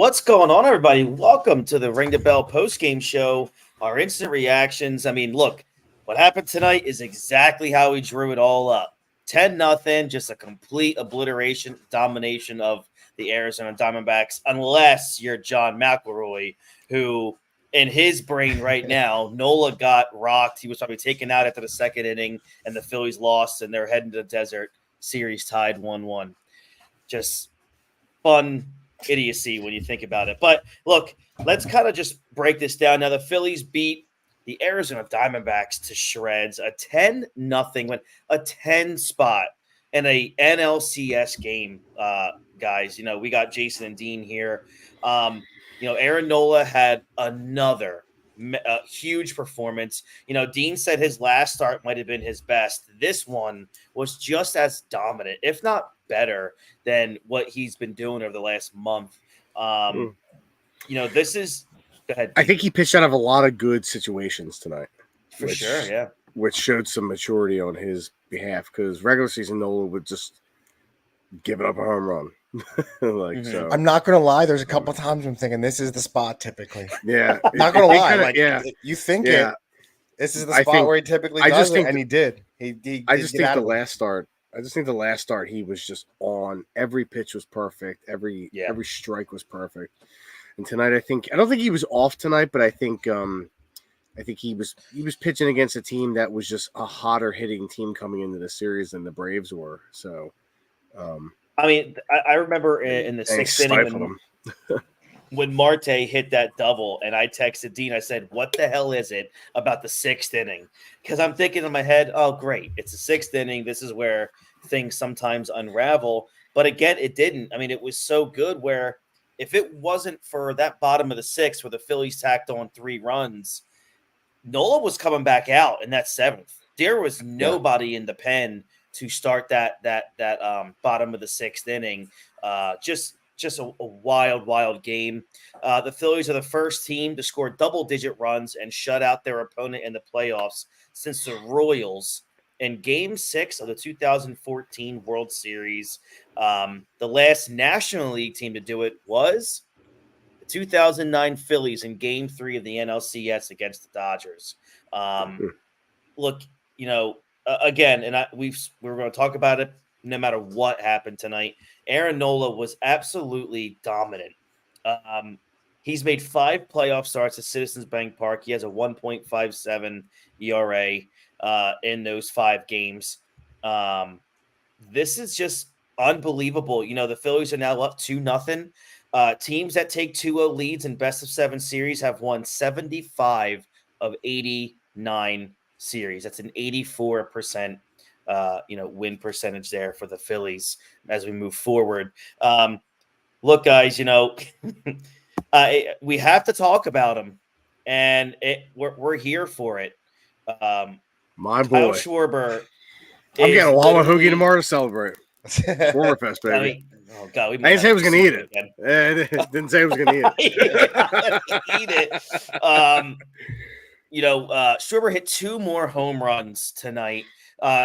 What's going on, everybody? Welcome to the Ring the Bell post-game show, our instant reactions. Look, what happened tonight is exactly how we drew it all up. 10-0, just a complete obliteration, domination of the Arizona Diamondbacks, unless you're John McElroy, who, in his brain right now, Nola got rocked. He was probably taken out after the second inning, and the Phillies lost, and they're heading to the desert. Series tied 1-1. Just fun idiocy when you think about it. But look, let's kind of just break this down. Now, the Phillies beat the Arizona Diamondbacks to shreds. A 10-0 win, a 10 spot in a NLCS game, guys. We got Jason and Dean here. Aaron Nola had another huge performance. Dean said his last start might have been his best. This one was just as dominant, if not better, than what he's been doing over the last month. This is. Go ahead, Dean. I think he pitched out of a lot of good situations tonight. For sure, yeah. Which showed some maturity on his behalf, because regular season Nola would just give up a home run. So I'm not gonna lie, there's a couple times I'm thinking this is the spot typically. Yeah. Not gonna lie. You think it. This is the spot where he typically does it, and he did. I just think the last start he was just on. Every pitch was perfect. Every strike was perfect. And tonight, I don't think he was off tonight, but I think he was pitching against a team that was just a hotter hitting team coming into the series than the Braves were. So, I remember in the sixth inning when Marte hit that double, and I texted Dean. I said, "What the hell is it about the sixth inning?" Because I'm thinking in my head, "Oh, great, it's the sixth inning. This is where things sometimes unravel." But again, it didn't. It was so good where if it wasn't for that bottom of the sixth where the Phillies tacked on 3 runs, Nola was coming back out in that seventh. There was nobody in the pen to start that bottom of the sixth inning. Just a wild game. The Phillies are the first team to score double-digit runs and shut out their opponent in the playoffs since the Royals in Game 6 of the 2014 World Series. The last National League team to do it was the 2009 Phillies in Game 3 of the NLCS against the Dodgers. Look, again, and we're going to talk about it no matter what happened tonight. Aaron Nola was absolutely dominant. He's made 5 playoff starts at Citizens Bank Park. He has a 1.57 ERA in those 5 games. This is just unbelievable. The Phillies are now up 2-0. Teams that take 2-0 leads in best-of-7 series have won 75 of 89 series. That's an 84% win percentage there for the Phillies as we move forward. Look, guys, we have to talk about him, and we're here for it. My boy, Kyle Schwarber. I'm getting a Wawa Hoagie tomorrow to celebrate. Schwarberfest, baby. Oh God, I didn't say I was going to eat it. Didn't say I was going to eat it. Schwarber hit 2 more home runs tonight.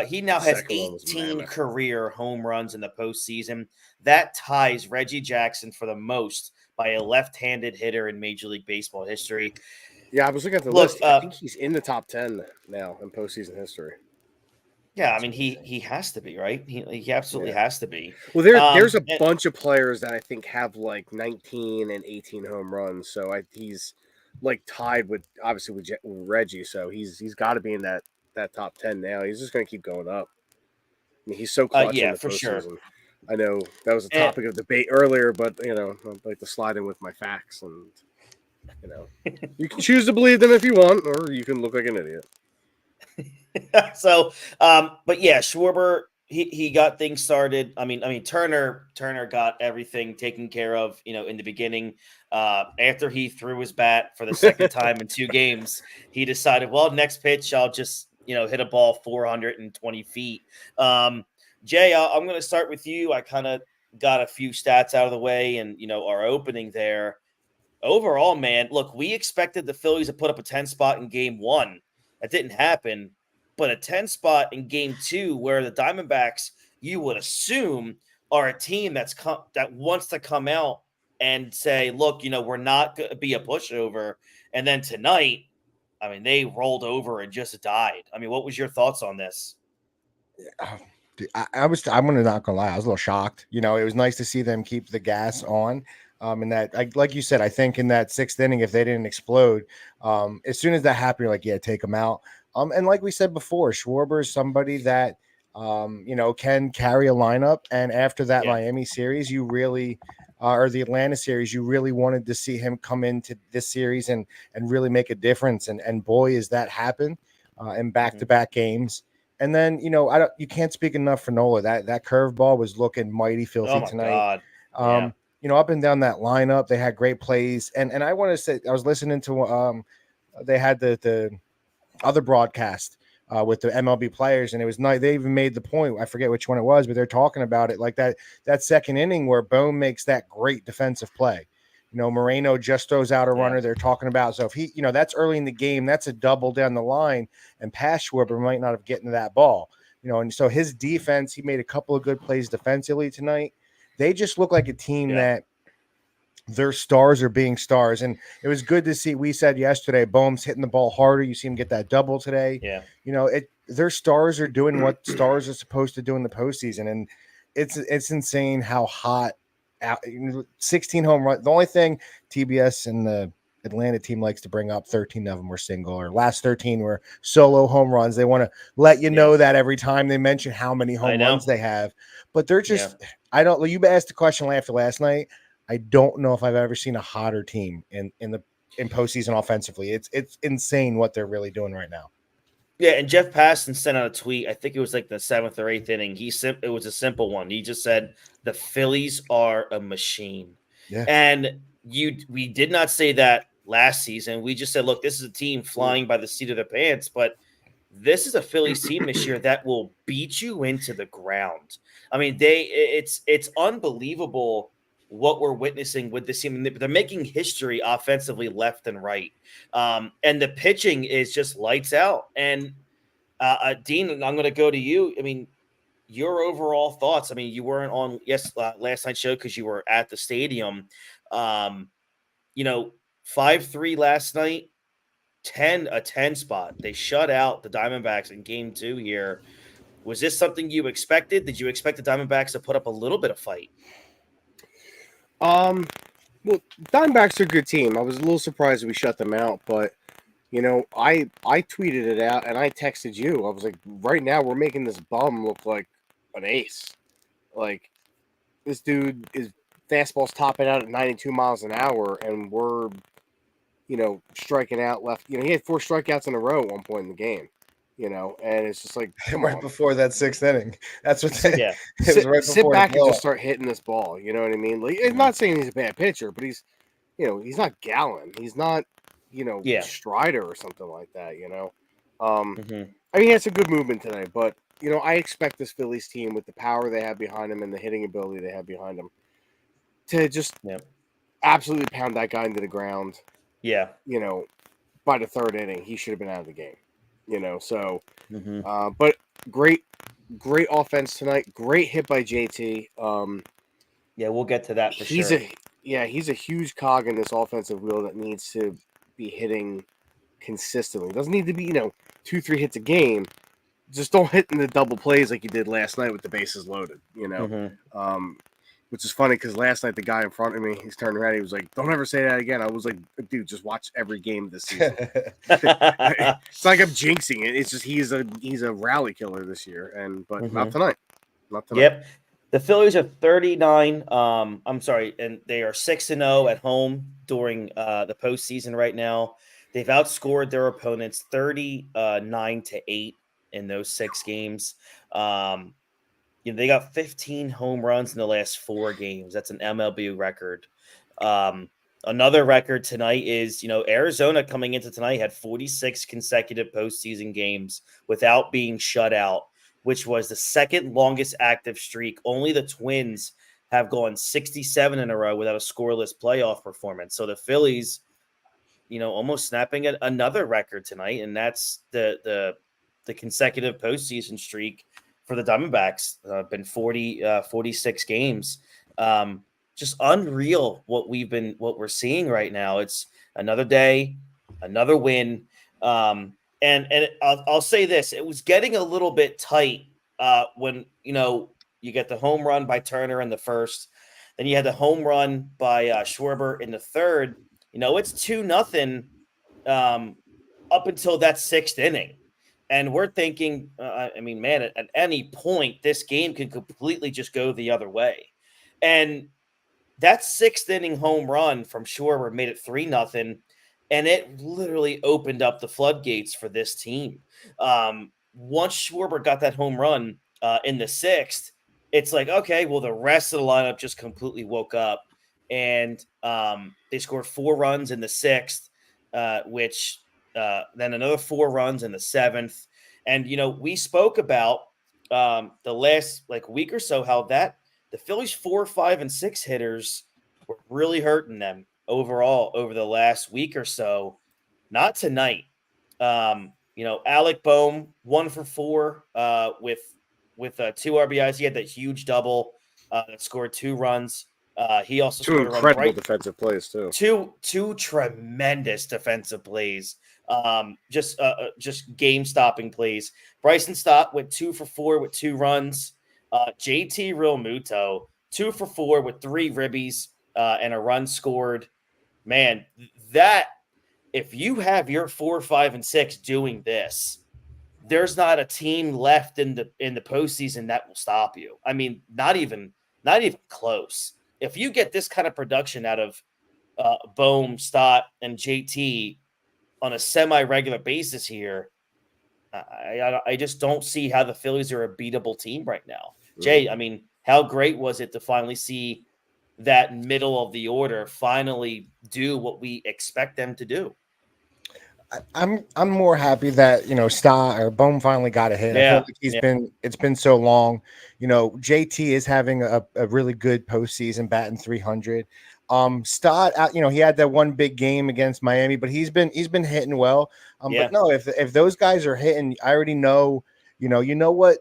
He now has 18 career home runs in the postseason. That ties Reggie Jackson for the most by a left-handed hitter in Major League Baseball history. Yeah, I was looking at the list. I think he's in the top 10 now in postseason history. Yeah, he has to be, right? He absolutely has to be. Well, there's a bunch of players that I think have like 19 and 18 home runs. So he's like tied with Reggie. So he's got to be in that top 10 now. He's just going to keep going up. He's so clutch in the postseason. Sure. I know that was a topic of debate earlier, but I'd like to slide in with my facts, and you can choose to believe them if you want, or you can look like an idiot. So, but yeah, Schwarber, he got things started. Turner got everything taken care of, in the beginning. After he threw his bat for the second time in 2 games, he decided, well, next pitch, I'll just, hit a ball 420 feet. Jay, I'm going to start with you. I kind of got a few stats out of the way and, our opening there. Overall, man, look, we expected the Phillies to put up a 10 spot in Game 1. That didn't happen. But a 10 spot in Game 2 where the Diamondbacks, you would assume, are a team that wants to come out and say, look, we're not going to be a pushover. And then tonight, I mean, they rolled over and just died. I mean, what was your thoughts on this? I'm gonna not gonna lie, I was a little shocked. It was nice to see them keep the gas on. And that, like you said, I think in that 6th inning, if they didn't explode, as soon as that happened, you're like, yeah, take them out. And like we said before, Schwarber is somebody that can carry a lineup. And after that Miami series, you really, or the Atlanta series, you really wanted to see him come into this series and really make a difference. And boy, is that happen in back-to-back games. And then, you can't speak enough for Nola. That curveball was looking mighty filthy tonight. God. Up and down that lineup, they had great plays. And I want to say, I was listening to they had the other broadcast with the MLB players, and it was nice. They even made the point, I forget which one it was, but they're talking about it like that 2nd inning where Bohm makes that great defensive play. Moreno just throws out a runner. They're talking about, so if he, that's early in the game, that's a double down the line, and past Schwarber might not have gotten to that ball. And so his defense, he made a couple of good plays defensively tonight. They just look like a team that their stars are being stars. And it was good to see. We said yesterday, Bohm's hitting the ball harder. You see him get that double today. Yeah. Their stars are doing what stars are supposed to do in the postseason. And it's insane how hot 16 home runs. The only thing TBS and the Atlanta team likes to bring up, 13 of them were single, or last 13 were solo home runs. They want to let you know that every time they mention how many home runs they have. But they're just, you asked the question after last night. I don't know if I've ever seen a hotter team in postseason offensively. It's insane what they're really doing right now. Yeah, and Jeff Passan sent out a tweet. I think it was like the 7th or 8th inning. It was a simple one. He just said the Phillies are a machine. Yeah. And we did not say that last season. We just said, look, this is a team flying by the seat of their pants, but this is a Phillies team this year that will beat you into the ground. I mean, it's unbelievable what we're witnessing with this team. They're making history offensively left and right. And the pitching is just lights out. And Dean, I'm going to go to you. I mean, your overall thoughts. I mean, you weren't on last night's show because you were at the stadium. 5-3 last night, a 10 spot. They shut out the Diamondbacks in game 2 here. Was this something you expected? Did you expect the Diamondbacks to put up a little bit of fight? Well, Diamondbacks are a good team. I was a little surprised we shut them out, but I tweeted it out and I texted you. I was like, right now we're making this bum look like an ace. Like, this dude is fastball's topping out at 92 miles an hour, and we're, striking out left. He had 4 strikeouts in a row at one point in the game. And it's just like right before that 6th inning. That's what it was right before. Sit back and just start hitting this ball. You know what I mean? Like, I'm not saying he's a bad pitcher, but he's, he's not Gallen. He's not, Strider or something like that. I mean, he has a good movement today, but I expect this Phillies team, with the power they have behind him and the hitting ability they have behind him, to just absolutely pound that guy into the ground. Yeah. By the 3rd inning, he should have been out of the game. But great offense tonight. Great hit by JT. We'll get to that for he's sure. He's a huge cog in this offensive wheel that needs to be hitting consistently. It doesn't need to be, 2-3 hits a game. Just don't hit in the double plays like you did last night with the bases loaded, which is funny because last night the guy in front of me, he's turning around, he was like, "Don't ever say that again." I was like, "Dude, just watch every game this season." It's like I'm jinxing it. It's just he's a rally killer this year, but not tonight. Not tonight. Yep. The Phillies are 39. And they are 6-0 at home during the postseason right now. They've outscored their opponents 39-8 in those 6 games. They got 15 home runs in the last 4 games. That's an MLB record. Another record tonight is, Arizona coming into tonight had 46 consecutive postseason games without being shut out, which was the 2nd longest active streak. Only the Twins have gone 67 in a row without a scoreless playoff performance. So the Phillies, almost snapping another record tonight, and that's the consecutive postseason streak for the Diamondbacks. Been 46 games. just unreal what we're seeing right now. It's another day, another win. And I'll say this: it was getting a little bit tight when you get the home run by Turner in the first, then you had the home run by Schwarber in the third. It's 2-0 up until that sixth inning. And we're thinking, man, at any point, this game could completely just go the other way. And that sixth inning home run from Schwarber made it 3-0, and it literally opened up the floodgates for this team. Once Schwarber got that home run in the sixth, it's like, okay, well, the rest of the lineup just completely woke up, and they scored 4 runs in the sixth, which then another 4 runs in the seventh. And, we spoke about the last week or so how the Phillies 4, 5, and 6 hitters were really hurting them overall over the last week or so. Not tonight. Alec Boehm 1 for 4 with 2 RBIs. He had that huge double that scored 2 runs. He also scored incredible defensive plays too. Two tremendous defensive plays. Just game-stopping plays. Bryson Stott went 2 for 4 with 2 runs. JT Realmuto 2 for 4 with 3 ribbies and a run scored. Man, that if you have your 4, 5, and 6 doing this, there's not a team left in the postseason that will stop you. I mean, not even close. If you get this kind of production out of Boehm, Stott, and JT on a semi-regular basis here, I just don't see how the Phillies are a beatable team right now. Jay, I mean, how great was it to finally see that middle of the order finally do what we expect them to do? I'm more happy that Stott or Boehm finally got a hit. Yeah, I feel like it's been so long. JT is having a really good postseason, batting 300. Stott, he had that one big game against Miami, but he's been hitting well. But no, if those guys are hitting, I already know. You know what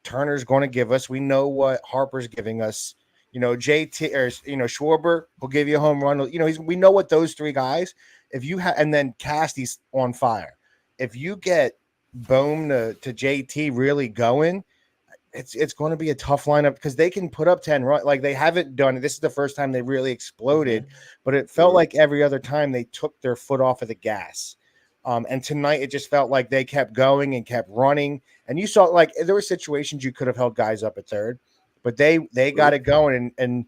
Turner's going to give us. We know what Harper's giving us. JT or Schwarber will give you a home run. We know what those 3 guys. If you have, and then Casty's on fire. If you get Boehm to JT really going, it's going to be a tough lineup because they can put up 10 runs. Like they haven't done it. This is the first time they really exploded, but it felt like every other time they took their foot off of the gas. And tonight it just felt like they kept going and kept running. And you saw like there were situations you could have held guys up at third, but they got it going. And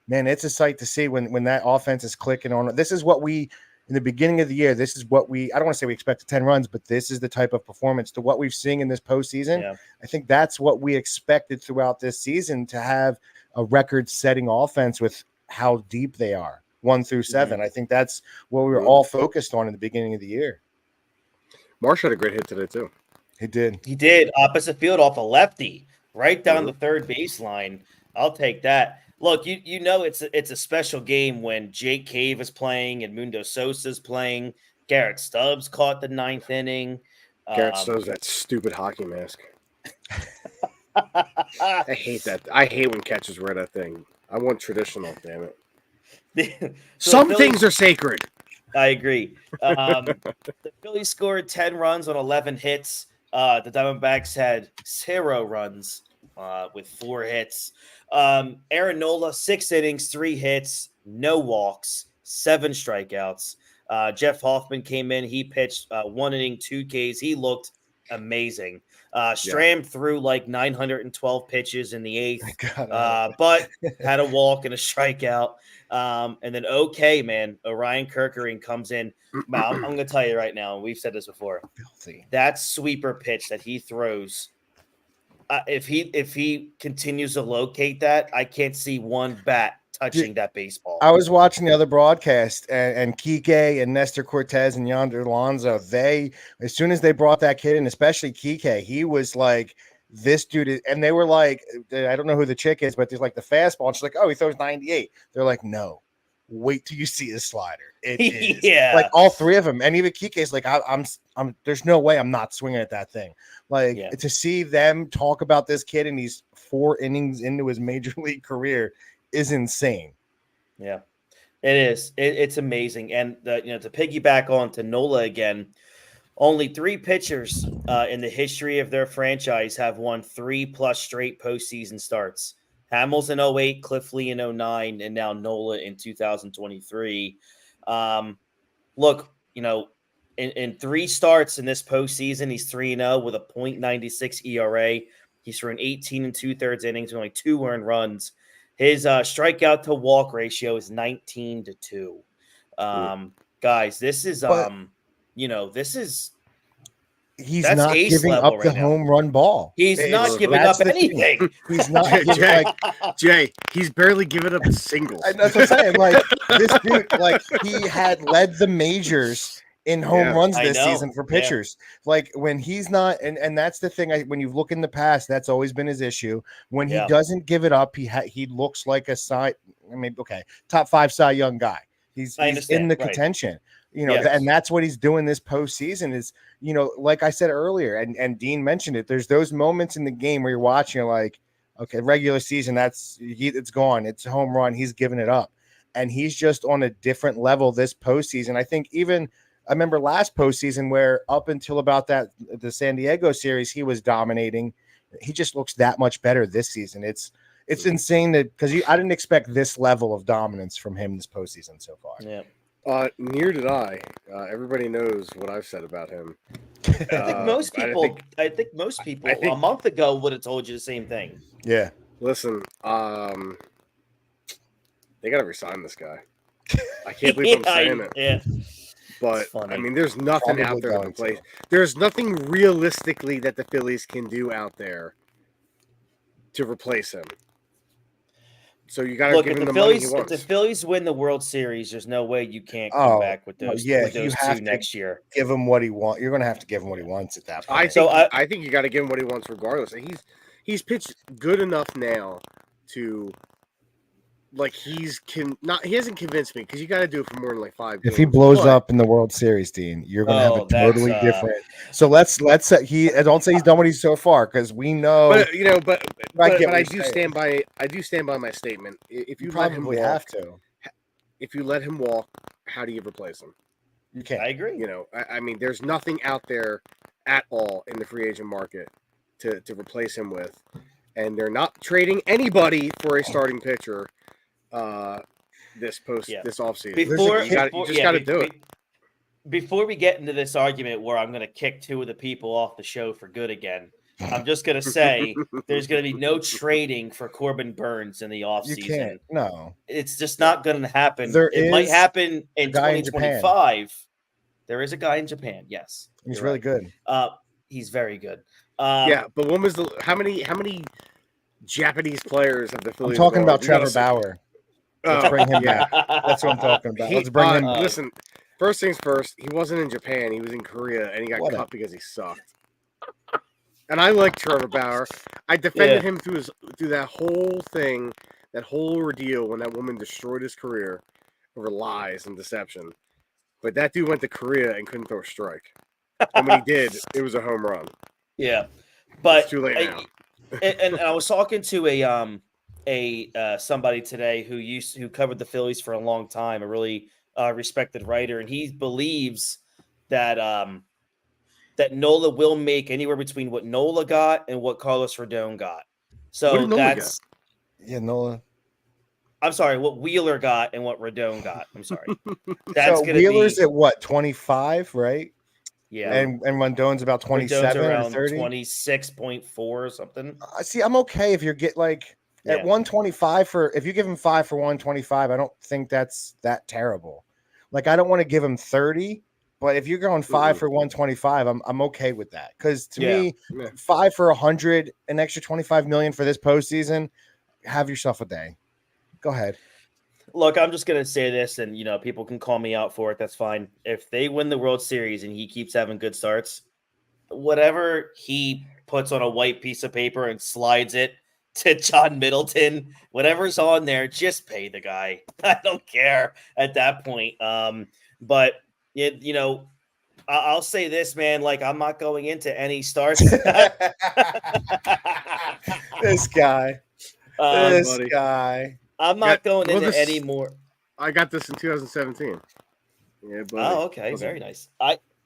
man, it's a sight to see when that offense is clicking on. This is what we. In the beginning of the year, this is what I don't want to say we expected 10 runs, but this is the type of performance to what we've seen in this postseason. Yeah. I think that's what we expected throughout this season, to have a record-setting offense with how deep they are, 1 through 7. I think that's what we were all focused on in the beginning of the year. Marsh had a great hit today, too. He did. Opposite field off a lefty, right down the third baseline. I'll take that. Look, it's a special game when Jake Cave is playing and Mundo Sosa's playing. Garrett Stubbs caught the 9th inning. Garrett Stubbs, that stupid hockey mask. I hate that. I hate when catchers wear that thing. I want traditional, damn it. Some things are sacred. I agree. The Phillies scored 10 runs on 11 hits. The Diamondbacks had 0 runs with 4 hits. Aaron Nola, 6 innings, 3 hits, no walks, 7 strikeouts. Jeff Hoffman came in. He pitched 1 inning, 2 Ks. He looked amazing. Stram threw like 912 pitches in the 8th, but had a walk and a strikeout. And then, Orion Kerkering comes in. I'm going to tell you right now, we've said this before, that sweeper pitch that he throws, if he continues to locate that, I can't see one bat touching that baseball. I was watching the other broadcast, and Kike and Nestor Cortez and Yonder Alonso, as soon as they brought that kid in, especially Kike, he was like, this dude, and they were like, I don't know who the chick is, but there's like the fastball, and she's like, oh, he throws 98. They're like, no, wait till you see his slider. It is like all 3 of them, and even Kike's like, I'm there's no way I'm not swinging at that thing. Like to see them talk about this kid and he's 4 innings into his major league career is insane. Yeah, it is. It's amazing. And to piggyback on to Nola again, only 3 pitchers in the history of their franchise have won 3+ straight postseason starts. Hamels in 08, Cliff Lee in 09, and now Nola in 2023. Look, in 3 starts in this postseason, he's 3-0 with a .96 ERA. He's thrown 18 2/3 innings with only 2 earned runs. His strikeout to walk ratio is 19-2. Guys, this is this is he's that's not ace giving level up the right now. home run ball. He's not giving up anything. He's not Jay, he's barely giving up singles. That's what I'm saying. Like this dude, like he had led the majors in home runs this season for pitchers. Like when he's not, and that's the thing. When you look in the past, that's always been his issue. When he doesn't give it up, he looks like a top 5 Cy Young guy. He's in the contention. And that's what he's doing this postseason is, like I said earlier, and Dean mentioned it. There's those moments in the game where you're watching, you're like, okay, regular season, it's gone. It's a home run. He's giving it up. And he's just on a different level this postseason. I think I remember last postseason where up until about the San Diego series, he was dominating. He just looks that much better this season. It's insane because I didn't expect this level of dominance from him this postseason so far. Yeah. Near did I. Everybody knows what I've said about him. I think most people a month ago would have told you the same thing. Yeah. Listen, they got to resign this guy. I can't believe I'm saying it. Yeah. But I mean, there's nothing out there in the place. There's nothing realistically that the Phillies can do out there to replace him. So you got to give him the money he wants. If the Phillies win the World Series, there's no way you can't come back with those. With those 2 next year. Give him what he wants. You're going to have to give him what he wants at that point. I think you got to give him what he wants regardless. He's pitched good enough now to. Like he hasn't convinced me because you got to do it for more than 5 games. If he blows up in the World Series, Dean, you're going to have a totally different. So let's don't say he's done what he's so far because we know. But I do stand by my statement. If you let him walk, if you let him walk, how do you replace him? You can't. I agree. I mean, there's nothing out there at all in the free agent market to replace him with, and they're not trading anybody for a starting pitcher. This offseason. You just got to do it. Before we get into this argument where I'm going to kick 2 of the people off the show for good again, I'm just going to say there's going to be no trading for Corbin Burns in the offseason. No. It's just not going to happen. It might happen in 2025. There is a guy in Japan, yes. He's really good. He's very good. But when was how many Japanese players have the Phillies? I'm talking about Trevor Bauer. Let's bring him back. That's what I'm talking about. Let's bring him. Listen, first things first. He wasn't in Japan. He was in Korea, and he got cut because he sucked. And I like Trevor Bauer. I defended him through that whole thing, that whole ordeal when that woman destroyed his career over lies and deception. But that dude went to Korea and couldn't throw a strike. And when he did, it was a home run. Yeah, but it's too late now. and I was talking to somebody today who covered the Phillies for a long time, a really respected writer, and he believes that that Nola will make anywhere between what Nola got and what Carlos Rodon got. So that's Nola. I'm sorry, what Wheeler got and what Rodon got. I'm sorry. That's so Wheeler's at what 25, right? Yeah, and Rodon's about 27 or 30, 26.4 or something. See, I'm okay if you get at 125 if you give him 5 for 125. I don't think that's that terrible. Like I don't want to give him 30, but if you're going 5 for 125, I'm okay with that because to me, 5 for 100, an extra 25 million for this postseason. Have yourself a day. Go ahead. Look, I'm just going to say this, and, people can call me out for it. That's fine. If they win the World Series and he keeps having good starts, whatever he puts on a white piece of paper and slides it to John Middleton, whatever's on there, just pay the guy. I don't care at that point. But, I'll say this, man, I'm not going into any stars. This guy. I'm not going into any more. I got this in 2017. Yeah, but okay, very nice.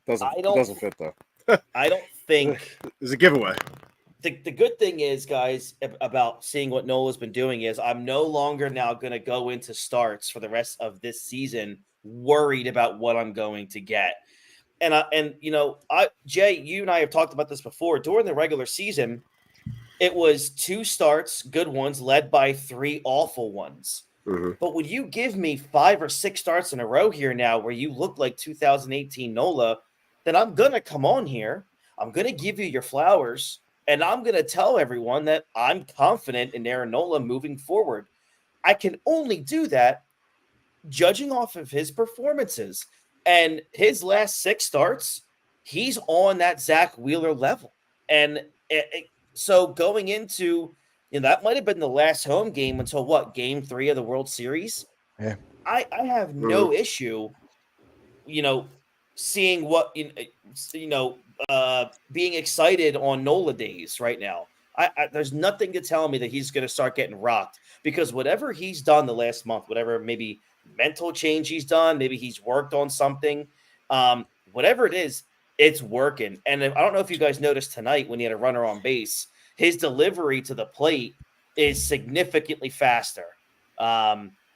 Doesn't fit though. I don't think It's a giveaway. The good thing is, guys, about seeing what Nola's been doing is I'm no longer now going to go into starts for the rest of this season worried about what I'm going to get. And Jay, you and I have talked about this before. During the regular season, it was 2 starts, good ones, led by 3 awful ones. Mm-hmm. But when you give me 5 or 6 starts in a row here now where you look like 2018 Nola, then I'm going to come on here. I'm going to give you your flowers, and I'm going to tell everyone that I'm confident in Aaron Nola moving forward. I can only do that judging off of his performances. And his last 6 starts, he's on that Zach Wheeler level. And so going into, that might have been the last home game until game 3 of the World Series. Yeah. I have no issue, seeing what, being excited on Nola days right now. There's nothing to tell me that he's going to start getting rocked, because whatever he's done the last month, whatever maybe mental change he's done, maybe he's worked on something, whatever it is, it's working. And I don't know if you guys noticed tonight when he had a runner on base, his delivery to the plate is significantly faster.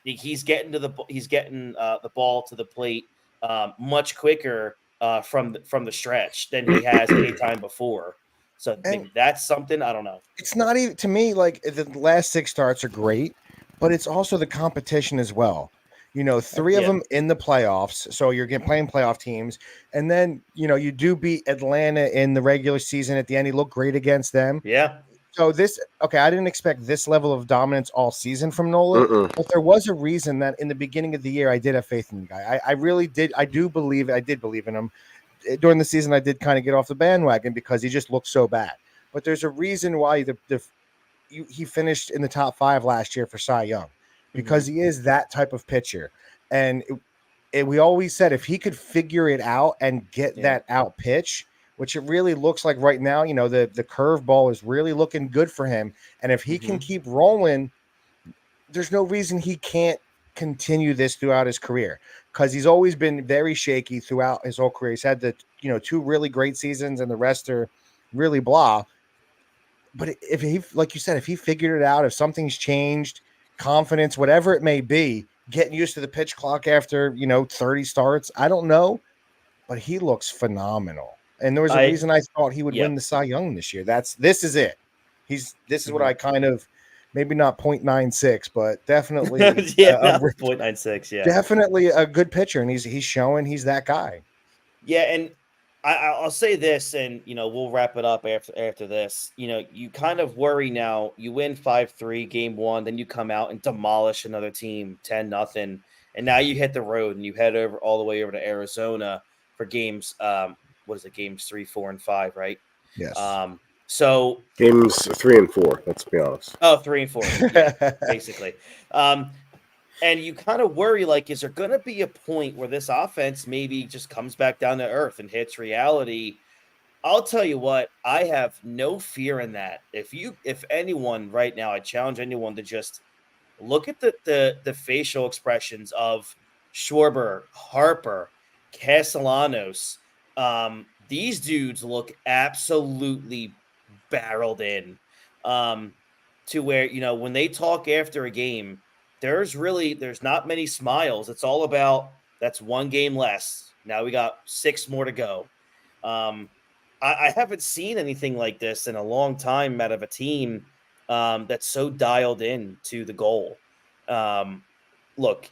He's getting the ball to the plate much quicker from the stretch than he has any time before. So maybe that's something, I don't know. It's not even, to me, like the last 6 starts are great, but it's also the competition as well. 3 of them in the playoffs, so you're playing playoff teams, and then you do beat Atlanta in the regular season at the end. You look great against them. Yeah. So I didn't expect this level of dominance all season from Nola, but there was a reason that in the beginning of the year I did have faith in the guy. I really did. I did believe in him. During the season, I did kind of get off the bandwagon because he just looked so bad. But there's a reason why he finished in the top 5 last year for Cy Young, because he is that type of pitcher. And we always said if he could figure it out and get that out pitch, which it really looks like right now, the curveball is really looking good for him. And if he can keep rolling, there's no reason he can't continue this throughout his career, because he's always been very shaky throughout his whole career. He's had the 2 really great seasons and the rest are really blah. But if he, like you said, if he figured it out, if something's changed, confidence, whatever it may be, getting used to the pitch clock after 30 starts, I don't know, but he looks phenomenal. And there was a reason I thought he would win the Cy Young this year. This is it. This is what I kind of, maybe not 0.96, but definitely 0.96. Yeah, definitely a good pitcher, and he's showing he's that guy. Yeah, and I'll say this, and we'll wrap it up after this. You kind of worry now. You win 5-3 game 1, then you come out and demolish another team 10-0, and now you hit the road and you head all the way over to Arizona for games. What is it? Games 3, 4, and 5, right? Yes. So games 3 and 4. Let's be honest. Oh, 3 and 4, yeah, basically. And you kind of worry, like, is there going to be a point where this offense maybe just comes back down to earth and hits reality? I'll tell you what, I have no fear in that. If anyone right now, I challenge anyone to just look at the facial expressions of Schwarber, Harper, Castellanos. These dudes look absolutely barreled in, to where, when they talk after a game, there's not many smiles. It's all about, that's 1 game less. Now we got 6 more to go. I haven't seen anything like this in a long time out of a team that's so dialed in to the goal. Look,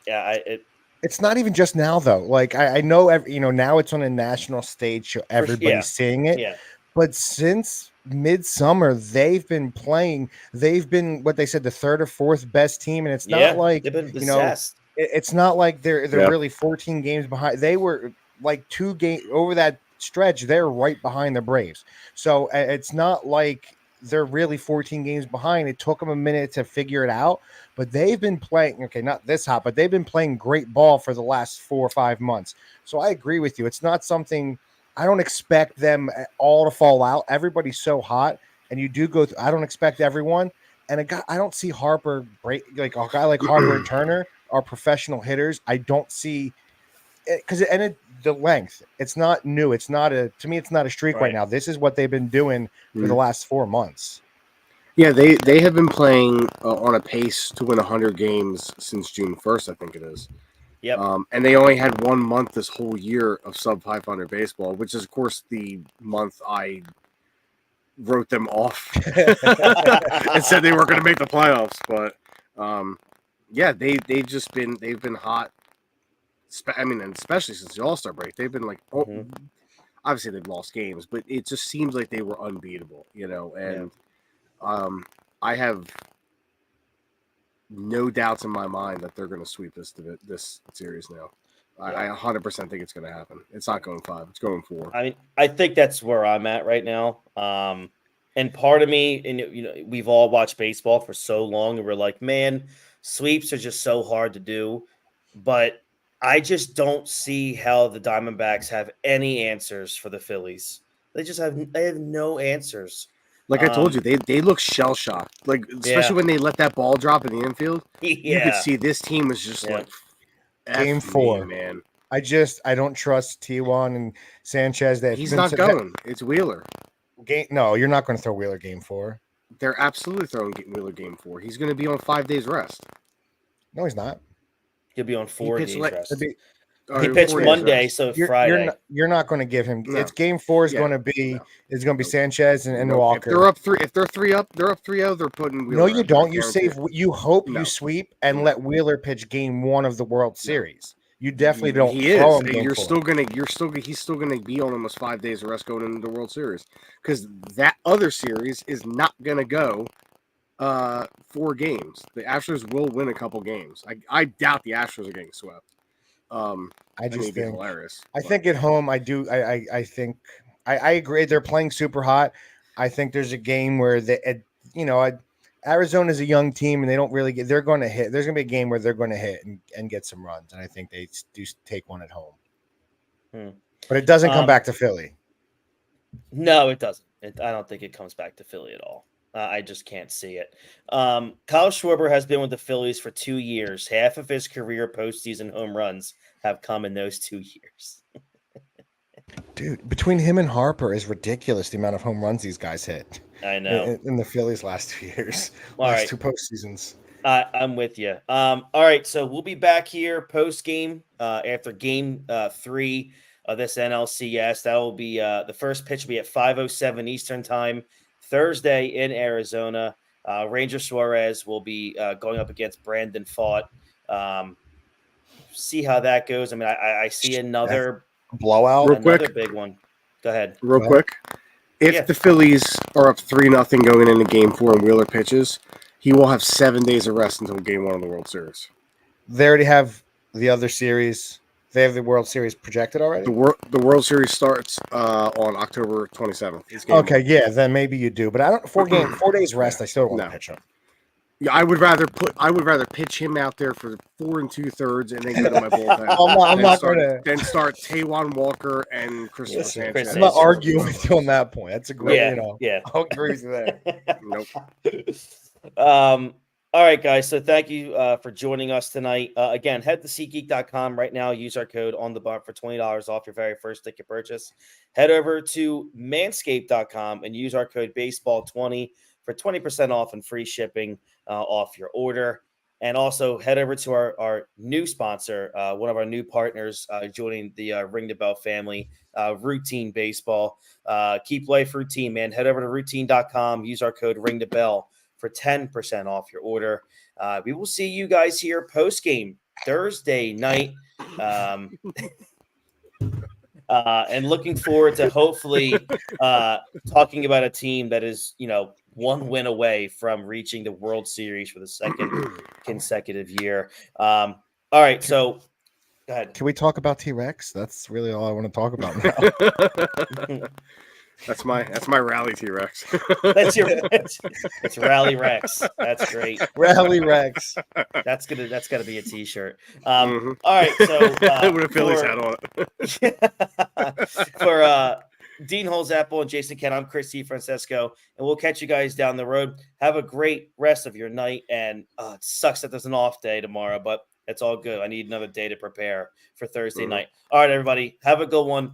it's not even just now though. Like I know, now it's on a national stage, so everybody's seeing it. Yeah. But since midsummer, they've been what they said, the 3rd or 4th best team, and it's not like they've been possessed. It's not like they're really 14 games behind. They were like 2 games over that stretch. They're right behind the Braves, so it's not like they're really 14 games behind. It took them a minute to figure it out, but they've been playing, not this hot, but they've been playing great ball for the last 4 or 5 months. So I agree with you. It's not something, I don't expect them all to fall out. Everybody's so hot, and you do go through, I don't expect everyone. And I don't see Harper break, like a guy like Harper and Turner. are professional hitters. I don't see because the length. It's not new. It's not to me. It's not a streak right now. This is what they've been doing for the last 4 months. Yeah, they have been playing on a pace to win 100 games since June 1st, I think it is. Yep. And they only had 1 month this whole year of sub 500 baseball, which is, of course, the month I wrote them off and said they weren't going to make the playoffs. But yeah, they've been hot. I mean, and especially since the All-Star break, they've been like, obviously they've lost games, but it just seems like they were unbeatable, and I have no doubts in my mind that they're going to sweep this series now. I 100% think it's going to happen. It's not going 5; it's going 4. I mean, I think that's where I'm at right now. And part of me, and we've all watched baseball for so long, and we're like, man, sweeps are just so hard to do. But I just don't see how the Diamondbacks have any answers for the Phillies. They have no answers. Like I told you, they look shell shocked. Like especially when they let that ball drop in the infield, you could see this team was just like Game 4, man. I don't trust T1 and Sanchez. He's not going. It's Wheeler. No, you're not going to throw Wheeler Game 4. They're absolutely throwing Wheeler Game 4. He's going to be on 5 days rest. No, he's not. He'll be on 4 days rest. He pitched Monday, so Friday. You're not going to give him. No. It's Game 4 is going to be. It's going to be Sanchez and Walker. If they're up 3. If they're 3 up, they're up 3-0. They're putting. Wheeler no, you don't. You save. You hope you sweep and let Wheeler pitch Game 1 of the World Series. You definitely don't. He is. He's still gonna be on almost 5 days of rest going into the World Series because that other series is not gonna go 4 games. The Astros will win a couple games. I doubt the Astros are getting swept. I just think hilarious. I think at home, I do. I think I agree. They're playing super hot. I think there's a game where Arizona's a young team and they don't really get. They're going to hit. There's going to be a game where they're going to hit and get some runs, and I think they do take one at home. But it doesn't come back to Philly. No, it doesn't. I don't think it comes back to Philly at all. I just can't see it. Kyle Schwarber has been with the Phillies for 2 years. Half of his career postseason home runs have come in those 2 years. Dude, between him and Harper is ridiculous the amount of home runs these guys hit. I know. In the Phillies last 2 years. Last 2 postseasons. I'm with you. All right, so we'll be back here post-game after Game 3 of this NLCS. That will be the first pitch will be at 5:07 Eastern Time. Thursday in Arizona, Ranger Suarez will be going up against Brandon Pfaadt. See how that goes. I mean, I see another blowout, another big one. Go ahead. Real quick. If the Phillies are up 3-0 going into Game 4 and Wheeler pitches, he will have 7 days of rest until Game 1 of the World Series. They already have the other series. They have the World Series projected already? The World Series starts on October 27th. Okay, yeah, then maybe you do. But I don't 4 days rest, I still don't want to pitch him. Yeah, I would rather pitch him out there for 4 2/3 and then go to my bullpen. I'm not going to then start Taijuan Walker and Christopher Sanchez. I'm not arguing with you on that point. That's a great, yeah. I'll agree with you there. Nope. All right, guys. So thank you for joining us tonight. Again, head to SeatGeek.com right now. Use our code ONTHEBUMP for $20 off your very first ticket purchase. Head over to Manscaped.com and use our code BASEBALL20 for 20% off and free shipping off your order. And also head over to our new sponsor, one of our new partners joining the Ring the Bell family, Routine Baseball. Keep life routine, man. Head over to routine.com. Use our code Ring the Bell for 10% off your order. We will see you guys here post-game Thursday night. And looking forward to hopefully talking about a team that is, 1 win away from reaching the World Series for the second consecutive year. All right, so go ahead. Can we talk about T-Rex? That's really all I want to talk about now. That's my rally T-Rex. It's Rally Rex. That's great. Rally Rex. That's gotta be a t-shirt. All right, so with a Phillies hat on it. For Dean Holzapple and Jason Kent, I'm Chris Francesco, and we'll catch you guys down the road. Have a great rest of your night, and it sucks that there's an off day tomorrow, but It's all good. I need another day to prepare for Thursday night. All right, everybody. Have a good one.